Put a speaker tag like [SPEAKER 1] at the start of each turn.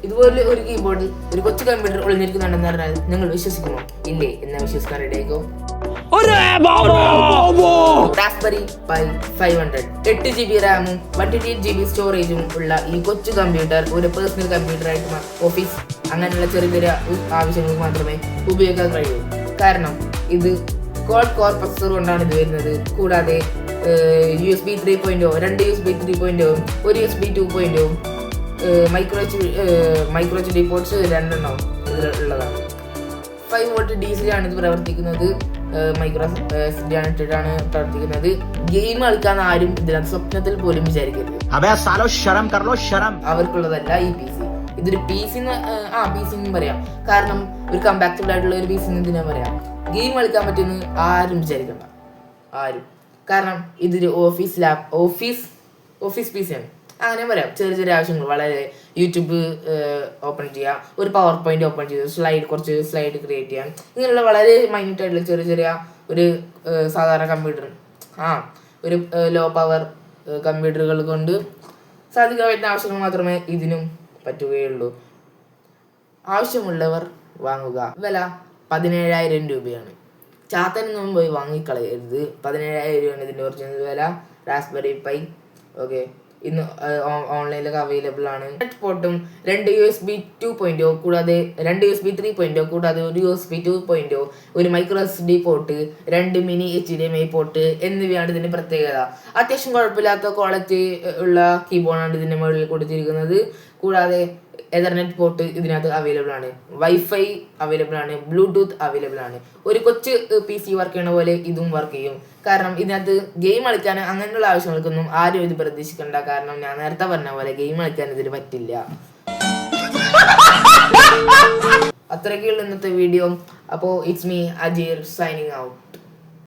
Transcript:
[SPEAKER 1] ഇതുപോലെ ഒരു കീബോർഡിൽ ഒരു കൊച്ചു കമ്പ്യൂട്ടർ ഒളിഞ്ഞിരിക്കുന്നുണ്ടെന്ന് പറഞ്ഞാൽ നിങ്ങൾ വിശ്വസിക്കുമോ? ഇല്ലേ എന്ന് വിശ്വസിക്കാൻ റെഡിയാക്കോ. റാസ്ബെറി പൈ 500 8GB റാമും 128GB സ്റ്റോറേജും ഉള്ള ഈ കൊച്ചു കമ്പ്യൂട്ടർ ഒരു പേഴ്സണൽ കമ്പ്യൂട്ടറായിട്ട് ഓഫീസ് അങ്ങനെയുള്ള ചെറിയ ചെറിയ ആവശ്യങ്ങൾക്ക് മാത്രമേ ഉപയോഗിക്കാൻ കഴിയൂ. കാരണം ഇത് ക്വാഡ് കോർ പ്രൊസസർ കൊണ്ടാണ് ഇത് വരുന്നത്. കൂടാതെ USB 3.0, 2 USB 3.0, ഒരു USB 2.0, micro H D ports 2 ഇതിലുള്ളതാണ്. 5V DC ആണ് ഇത് പ്രവർത്തിക്കുന്നത്. മൈക്രോ SD ഇട്ടിട്ടാണ് പ്രവർത്തിക്കുന്നത്. ഗെയിം കളിക്കാൻ ആരും ഇതിനകത്ത് സ്വപ്നത്തിൽ പോലും വിചാരിക്കരുത്. അവർക്കുള്ളതല്ല ഈ PC. ഇതൊരു PC എന്ന് പറയാം. കാരണം ഒരു കമ്പാക്റ്റബിൾ ആയിട്ടുള്ള ഒരു PC ഇതിനെ പറയാം. ഗെയിം കളിക്കാൻ പറ്റുമെന്ന് ആരും വിചാരിക്കണ്ട, ആരും. കാരണം ഇതൊരു ഓഫീസ് PC ആണ്. അങ്ങനെ പറയാം. ചെറിയ ചെറിയ ആവശ്യങ്ങൾ, വളരെ യൂട്യൂബ് ഓപ്പൺ ചെയ്യാം, ഒരു പവർ പോയിന്റ് ഓപ്പൺ ചെയ്ത് കുറച്ച് സ്ലൈഡ് ക്രിയേറ്റ് ചെയ്യാം, ഇങ്ങനെയുള്ള വളരെ മൈന്യൂട്ട് ആയിട്ടുള്ള ചെറിയ ചെറിയ ഒരു സാധാരണ കമ്പ്യൂട്ടർ ഒരു ലോ പവർ കമ്പ്യൂട്ടറുകൾ കൊണ്ട് സാധിക്കാൻ പറ്റുന്ന ആവശ്യങ്ങൾ മാത്രമേ ഇതിനും പറ്റുകയുള്ളൂ. ആവശ്യമുള്ളവർ വാങ്ങുക. വില 17,000 രൂപയാണ്. ചാത്തനൊന്നും പോയി വാങ്ങിക്കളയരുത്. 17,000 രൂപയാണ് ഇതിൻ്റെ ഒറിജിനൽ വില. റാസ്ബെറി പൈ ഓക്കെ ഇന്ന് ഓൺലൈനിലൊക്കെ അവൈലബിൾ ആണ്. നെറ്റ് പോർട്ടും 2 USB 2.0 കൂടാതെ 2 USB 3.0 കൂടാതെ ഒരു USB 2.0, ഒരു micro SD port, 2 mini HDMI port എന്നിവയാണ് ഇതിൻ്റെ പ്രത്യേകത. അത്യാവശ്യം കുഴപ്പമില്ലാത്ത ക്വാളിറ്റി ഉള്ള കീബോർഡാണ് ഇതിൻ്റെ മുകളിൽ കൊടുത്തിരിക്കുന്നത്. കൂടാതെ എതർനെറ്റ് പോർട്ട് ഇതിനകത്ത് അവൈലബിൾ ആണ്, വൈഫൈ അവൈലബിൾ ആണ്, ബ്ലൂടൂത്ത് അവൈലബിൾ ആണ്. ഒരു കൊച്ചു PC വർക്ക് ചെയ്യണ പോലെ ഇതും വർക്ക് ചെയ്യും. കാരണം ഇതിനകത്ത് ഗെയിം കളിക്കാൻ അങ്ങനെയുള്ള ആവശ്യങ്ങൾക്കൊന്നും ആരും ഇത് പ്രതീക്ഷിക്കണ്ട. കാരണം ഞാൻ നേരത്തെ പറഞ്ഞ പോലെ ഗെയിം കളിക്കാൻ ഇതിന് പറ്റില്ല. അത്രയൊക്കെയുള്ള ഇന്നത്തെ വീഡിയോ. അപ്പോൾ it's me Ajeer signing out.